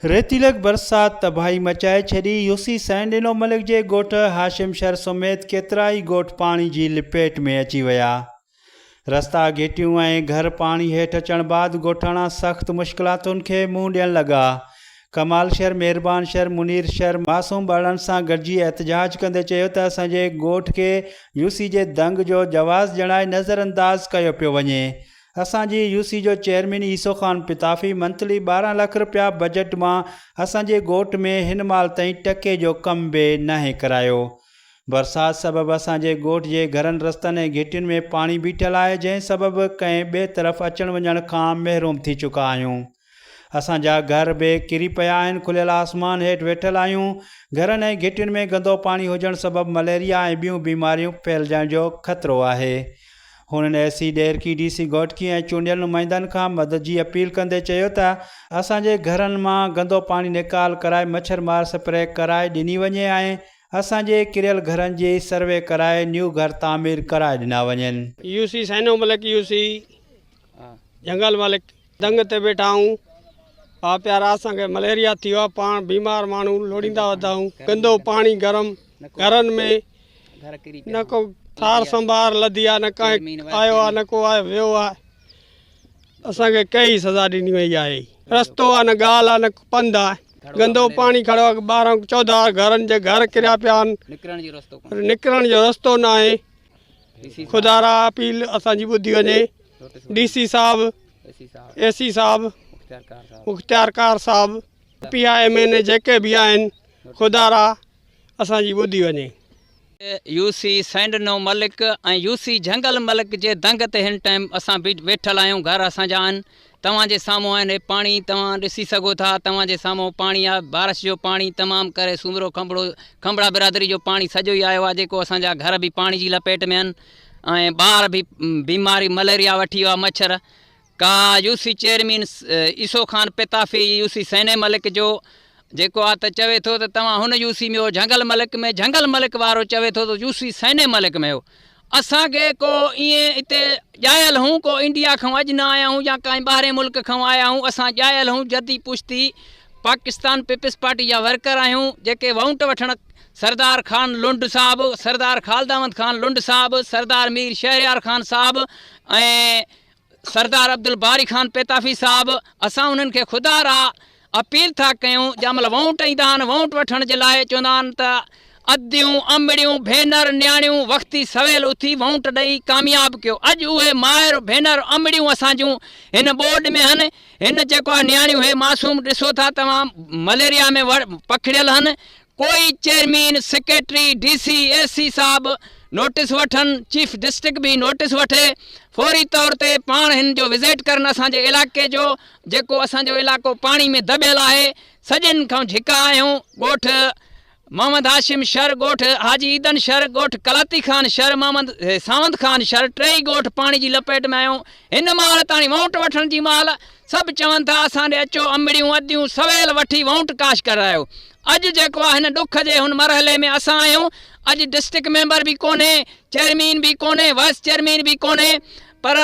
रेतीलक बरसात तबाही मचाए छड़ी। यूसी सैंडिनो मलिक जे ॻोठ हाशिम शहर समेत केतराई ॻोठ पानी की लपेट में अची विया। रस्ता घेटियूं ऐं घर पानी हेठि अचण बाद ॻोठाणा सख़्त मुश्किलातुनि खे मुंहुं ॾियण लॻा। कमाल शहर, मेहरबान शहर, मुनीर शहर मासूम ॿारनि सां गॾिजी एहतजाज कंदे चयो त असांजे ॻोठ खे यूसी जे दंग जो जवाज़ जणाए नज़रअंदाज कयो पियो वञे। असांजी यूसी जो चेयरमैन ईसो ख़ान पिताफ़ी मंथली 12 लाख रुपया बजट मां असांजे ॻोठ में हिन माल ताईं टके जो कम बि नाहे करायो। बरसात सबबि असांजे ॻोठ जे घरनि रस्तनि ऐं घिटियुनि में पाणी बीठल आहे, जंहिं सबबि कंहिं ॿिए तरफ़ अचण वञण खां महरूम थी चुका आहियूं। असांजा घर बि किरी पिया आहिनि, खुलियल आसमान हेठि वेठल आहियूं। घरनि ऐं घिटियुनि में गंदो पाणी हुजण सबबि मलेरिया ऐं ॿियूं बीमारियूं फैलजण जो ख़तरो आहे। हुननि ऐसी डेरकी डीसी घोटकी ऐं चूंडियल नुमाइंदनि खां मदद जी अपील कंदे चयो त असांजे घरनि मां गंदो पाणी निकाल कराए मच्छर मार स्प्रे कराए ॾिनी वञे ऐं असांजे किरियल घरनि जी सर्वे कराए न्यू घर तामीर कराए ॾिना वञनि। यूसी सैनो मलिक, यूसी जंगल मलिक दंग ते वेठा आहियूं। पा प्यारा असांखे मलेरिया थी वियो आहे, पाण बीमार माण्हू लोड़ींदा वधा आहियूं। गंदो पाणी गरम घरनि में, न को थार संभार लधी आहे, न कंहिं आयो आहे, न को आयो वियो आहे। असांखे कई सज़ा ॾिनी वई आहे। रस्तो आहे, न ॻाल्हि आहे, न पंधु आहे। गंदो पाणी खड़ो आहे। 12-14 घरनि जे घर किरिया पिया आहिनि। निकिरण जो रस्तो न आहे। खुदारा अपील असांजी ॿुधी वञे। डीसी साहब, एसी साहब, मुख्तियारकार साहब, PIMN जेके बि आहिनि, खुदारा असांजी ॿुधी वञे। यूसी सैंडनो मलिक ऐं यूसी जंगल मलिक जे दंग ते हिन टाइम असां वेठल आहियूं। घर असांजा आहिनि, तव्हांजे साम्हूं आहिनि। पाणी तव्हां ॾिसी सघो था, तव्हांजे साम्हूं पाणी आहे। बारिश जो पाणी तमामु करे सूमरो खंबड़ा बिरादरी जो पाणी सॼो ई आयो आहे, जेको असांजा घर बि पाणी जी लपेट में आहिनि ऐं ॿार बि बीमारी मलेरिया वठी वियो आहे, मच्छर। का UC chairman Isso Khan Pitafi UC सैने मलिक जो जेको आहे त चवे थो त तव्हां हुन यूसी में हो जंगल मलिक में, जंगल मलिक वारो चवे थो त यूसी सैने मलिक में हो। असांखे को ईअं हिते ॼायल हूं, को इंडिया खां अॼु न आया हूं या कंहिं ॿाहिरे मुल्क खां आया हूं। असां ॼायल हूं, जदी पुश्ती पाकिस्तान पीपल्स पार्टी जा वर्कर आहियूं, जेके वाउंट वठण सरदार खान लुंड साहब, सरदार खालदामद खान लुंड साहब, सरदार मीर शहरयार खान साहब ऐं सरदार अब्दुल बारी खान पेताफ़ी साहब, असां उन्हनि खे खुदारा अपील था कयूं। जंहिंमहिल वाउंट ईंदा आहिनि, वाउंट वठण जे लाइ चवंदा आहिनि त अदियूं अमड़ियूं भेनर न्याणियूं वक़्ती सवेल उथी वाउंट ॾेई कामयाबु कयो। अॼु उहे माहिर भेनर अमड़ियूं असांजूं हिन बोर्ड में आहिनि। हिन जेको आहे न्याणियूं हे मासूम ॾिसो था तव्हां, मलेरिया में पकड़ियल आहिनि। कोई चेयरमैन, सेक्रेटरी, DC, AC साहब नोटिस वठनि, चीफ डिस्ट्रिक्ट बि नोटिस वठे, फौरी तौर ते पाण हिन जो विज़िट करनि। असांजे इलाइक़े जो जेको असांजो इलाइक़ो पाणी में दॿियल आहे, सॼनि खां झिका आहियूं। ॻोठ मोहम्मद हाशिम शहर, ॻोठ हाजी ईदन शहर, ॻोठ कलाती खान शहर, मोहम्मद सावंत खान शहर, टई ॻोठ पाणी जी लपेट में आहियूं। हिन महिल ताणी वाउंट वठण जी महिल सभु चवनि था असां ॾे अचो, अमड़ियूं अदियूं सवेल वठी वाउंट काश करायो। अॼु जेको आहे हिन ॾुख जे हुन मरहले में असां आहियूं। अॼु डिस्ट्रिक्ट मेंबर बि कोन्हे, चेयरमैन बि कोन्हे, वाइस चेयरमैन बि कोन्हे, पर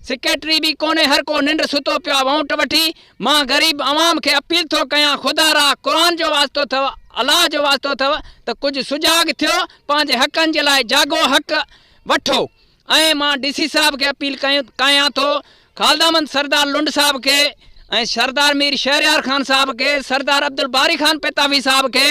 सेक्रेटरी बि कोन्हे। हर को निंड सुतो पियो आहे वाउंट वठी। मां ग़रीब अवाम खे अपील थो कयां, खुदारा क़ुरान जो वास्तो अथव, अलाह जो वास्तो अथव, त कुझु सुजाग थियो, पंहिंजे हक़नि जे लाइ जागो, हक़ वठो। ऐं मां DC साहब खे अपील कयां थो, खालदामंद सरदार लुंड साहब खे ऐं सरदार मीर शहरयार खान साहब खे, सरदार अब्दुल बारी खान पेताफ़ी साहब खे,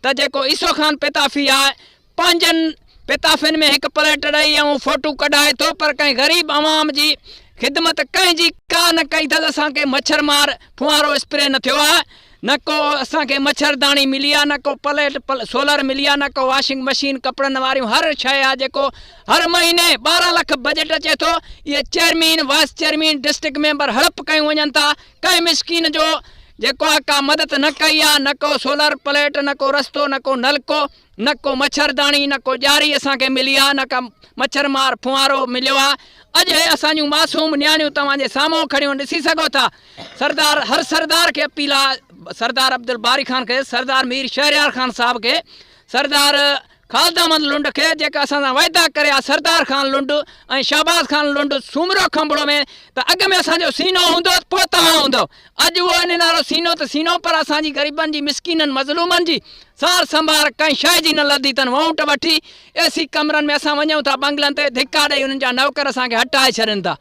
त जेको ईसो ख़ान पेताफ़ी आहे पंहिंजनि पेताफ़िन में हिकु प्लेट ॾेई ऐं फ़ोटू कढाए थो, पर कंहिं ग़रीब अवाम जी ख़िदमत कंहिंजी का न कई अथसि। असांखे मच्छर मार फुआरो स्प्रे न थियो आहे, न को असांखे मच्छरदानी मिली आहे, न को प्लेट सोलर मिली आहे, न को वॉशिंग मशीन कपिड़नि वारियूं हर शइ आहे। जेको हर महीने 12 लाख बजट अचे थो, इहे chairman, wise chairman, district member हड़प कयूं वञनि था। कंहिं मिसकीन जो जेको आहे का मदद न कई आहे, न को सोलर प्लेट, न को रस्तो, न को नलको, न को मच्छरदानी, न को ॼारी असांखे मिली आहे, न का मच्छर मार फुआरो मिलियो आहे। अॼु हे असांजूं मासूम न्याणियूं तव्हांजे साम्हूं खड़ियूं ॾिसी सघो था। सरदार हर सरदार खे अपील आहे, सरदार अब्दुल बारी खान खे, सरदार मीर शहरयार खान साहब खे, सरदार ख़ालदामंद लुंड खे जेका असां सां वाइदा करे आहे सरदार ख़ान लुंड ऐं शहबाज़ ख़ान लुंड सूमरो खंभड़ो में त अॻु में असांजो सीनो हूंदो पोइ तव्हां हूंदो। अॼु उहो इन नालो सीनो त सीनो, पर असांजी ग़रीबनि जी मिसकिननि मज़लूमनि जी सार संभार कंहिं शइ जी न लधी अथनि। वोट वठी एसी कमरनि में असां वञूं था बंगलनि ते धिका ॾेई उन्हनि जा नौकर असांखे हटाए छॾनि था।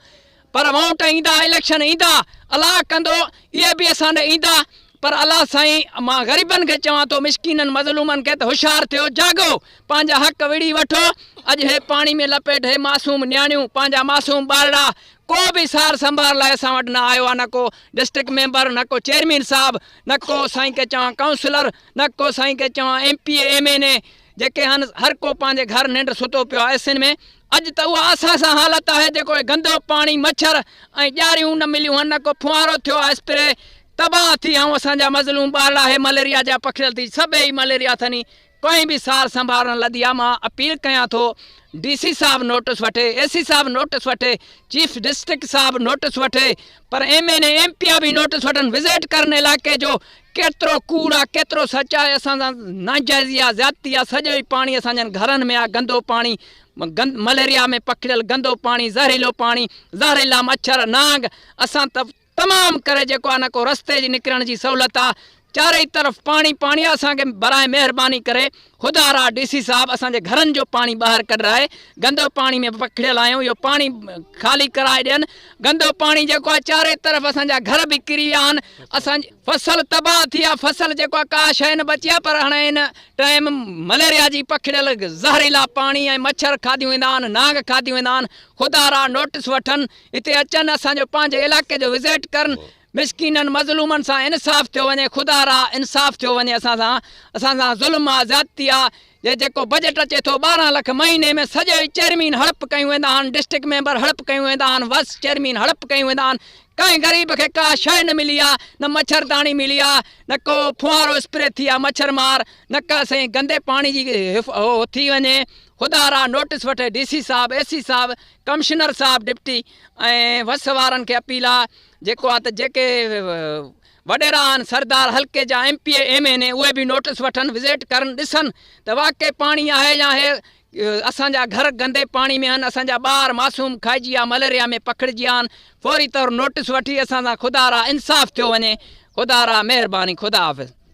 पर वोट ईंदा, इलेक्शन ईंदा, अलाह कंदो इहे बि असां ॾे ईंदा। पर अलाह साईं, मां ग़रीबनि खे चवां थो, मिसकिननि मज़लूमनि खे त होशियारु थियो, जागो, पंहिंजा हक़ विड़ी वठो। अॼु हे पाणी में लपेट, हे मासूम नियाणियूं, पंहिंजा मासूम ॿारड़ा, को बि सार संभाल लाइ असां वटि न आयो आहे। न को डिस्ट्रिक्ट मेंबर, न को चेयरमैन साहिबु, न को साईं खे चवां काउंसलर, न को साईं खे चवां MP MNA, जेके आहिनि हर को पंहिंजे घर निंड सुतो पियो आहे एसिन में। अॼु त उहा असां सां हालत आहे जेको गंदो पाणी, मच्छर ऐं ॼारियूं न मिलियूं आहिनि, न को फुआरो थियो आहे स्प्रे, तबाह थी ऐं असांजा मज़लूम ॿारड़ा हे मलेरिया जा पखिड़ियल थी, सभई मलेरिया अथनि, कोई बि सार संभाल न लधी आहे। मां अपील कयां थो, DC साहिबु नोटिस वठे, AC साहिबु नोटिस वठे, चीफ डिस्ट्रिक्ट साहिबु नोटिस वठे, पर MNA MP बि नोटिस वठनि, विज़िट करनि इलाइक़े जो, केतिरो कूड़ आहे, केतिरो सच आहे, असां सां नाजाइज़ी आहे, ज़्यादती आहे। सॼो ई पाणी असांजनि घरनि में आहे, गंदो पाणी, मलेरिया में पखिड़ियल गंदो पाणी, ज़हरीलो पाणी, ज़हरीला मच्छर, नांग। असां त तमामु करे जेको आहे न को रस्ते जी निकिरण जी सहूलियत आहे, चारई तरफ़ पाणी पाणी आहे। असांखे बराए महिरबानी करे ख़ुदारा DC साहिबु असांजे घरनि जो पाणी ॿाहिरि कढाए, गंदो पाणी में पखिड़ियल आहियूं, इहो पाणी ख़ाली कराए ॾियनि। गंदो पाणी जेको आहे चारे तरफ़ असांजा घर बि किरी विया आहिनि, असांजी फसल तबाह थी आहे, फसल जेको आहे का शइ न बची आहे। पर हाणे हिन टाइम मलेरिया जी पखिड़ियल ज़हरीला पाणी ऐं मच्छर खादियूं वेंदा आहिनि, नांग खादियूं वेंदा आहिनि। ख़ुदारा नोटिस वठनि, हिते अचनि, असांजो पंहिंजे इलाइक़े जो विज़िट करनि, मिसकिननि मज़लूमनि सां इंसाफ़ थियो वञे, ख़ुदारा इंसाफ़ थियो वञे। असां सां ज़ुल्म आहे, ज़्यादती आहे। जेको बजट अचे थो 12 लाख महीने में, सॼो ई चेयरमैन हड़प कयूं वेंदा आहिनि, डिस्ट्रिक्ट मेंबर हड़प कयूं वेंदा आहिनि, वाइस चेयरमैन हड़प कयूं वेंदा आहिनि। कंहिं ग़रीब खे का शइ न मिली आहे, न मच्छरदानी मिली आहे, न को फुआरो स्प्रे थी आहे मच्छर मार, न का साईं गंदे पाणी जी हो थी वञे। ख़ुदारा नोटिस वठे DC साहिबु, AC साहिबु, कमिश्नर साहिबु डिप्टी ऐं वस वारनि खे अपील आहे जेको आहे त जेके वॾेरा आहिनि सरदार हल्के जा MP MNA, उहे बि नोटिस वठनि, विज़िट करनि, ॾिसनि त वाक़ई पाणी आहे या हे असांजा घर गंदे पाणी में आहिनि, असांजा ॿार मासूम खाइजी विया, मलेरिया में पखिड़िजी विया आहिनि। फौरी तौरु नोटिस वठी असां सां ख़ुदारा इंसाफ़ थियो वञे। ख़ुदारा महिरबानी, ख़ुदा हाफ़िज़।